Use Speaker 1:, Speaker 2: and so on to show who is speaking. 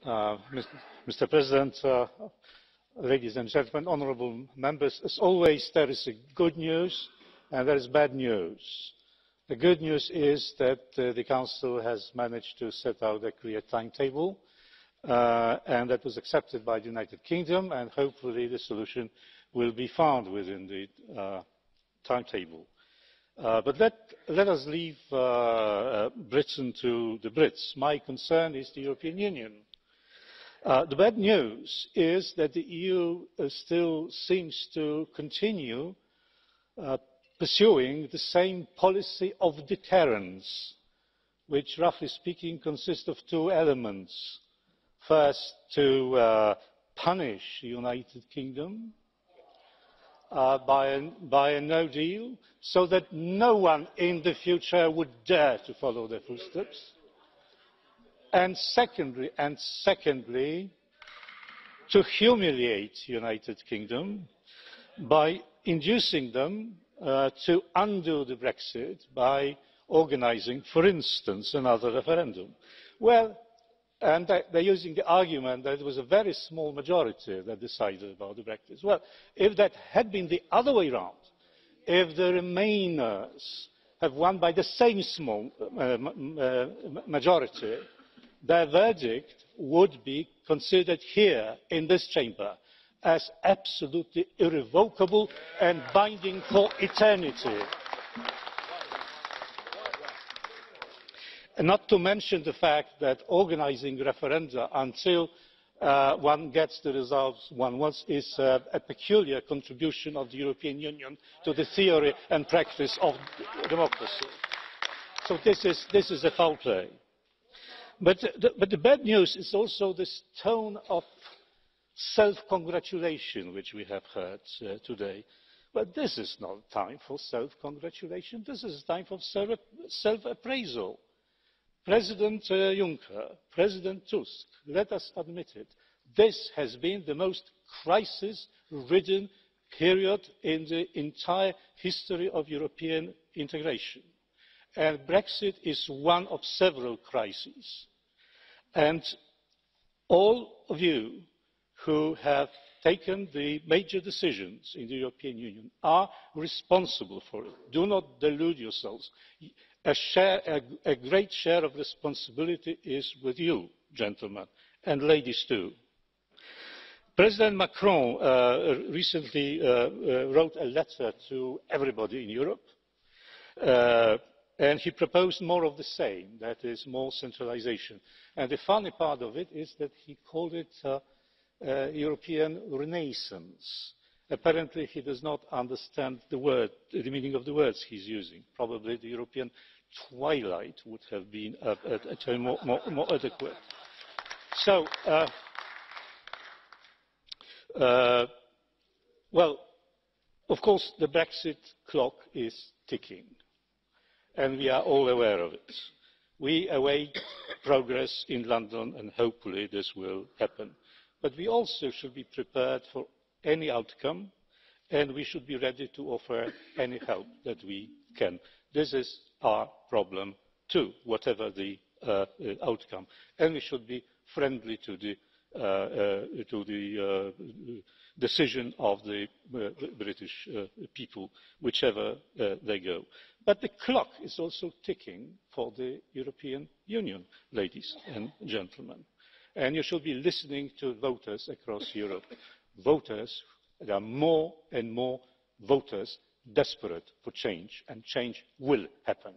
Speaker 1: Mr. President, ladies and gentlemen, honourable members, as always there is good news and there is bad news. The good news is that the Council has managed to set out a clear timetable and that was accepted by the United Kingdom, and hopefully the solution will be found within the timetable. But let us leave Britain to the Brits. My concern is the European Union. The bad news is that the EU still seems to continue pursuing the same policy of deterrence, which roughly speaking consists of two elements. First, to punish the United Kingdom by a no deal, so that no one in the future would dare to follow their footsteps. And secondly, to humiliate the United Kingdom by inducing them to undo the Brexit by organising, for instance, another referendum. Well, and they're using the argument that it was a very small majority that decided about the Brexit. Well, if that had been the other way round, if the Remainers have won by the same small majority, their verdict would be considered here in this chamber as absolutely irrevocable and binding for eternity. And not to mention the fact that organising referenda until one gets the results one wants is a peculiar contribution of the European Union to the theory and practice of democracy. So this is a foul play. But the bad news is also this tone of self-congratulation which we have heard today. But this is not time for self-congratulation. This is time for self-appraisal. President Juncker, President Tusk, let us admit it, this has been the most crisis-ridden period in the entire history of European integration. And Brexit is one of several crises. And all of you who have taken the major decisions in the European Union are responsible for it. Do not delude yourselves. A great share of responsibility is with you, gentlemen, and ladies too. President Macron recently wrote a letter to everybody in Europe, and he proposed more of the same, that is, more centralisation. And the funny part of it is that he called it European Renaissance. Apparently he does not understand the meaning of the words he is using. Probably the European twilight would have been a term more adequate. So, well, of course the Brexit clock is ticking, and we are all aware of it. We await progress in London, and hopefully this will happen. But we also should be prepared for any outcome, and we should be ready to offer any help that we can. This is our problem too, whatever the outcome, and we should be friendly to the decision of the British people, whichever they go. But the clock is also ticking for the European Union, ladies and gentlemen, and you should be listening to voters across Europe. Voters, there are more and more voters desperate for change, and change will happen.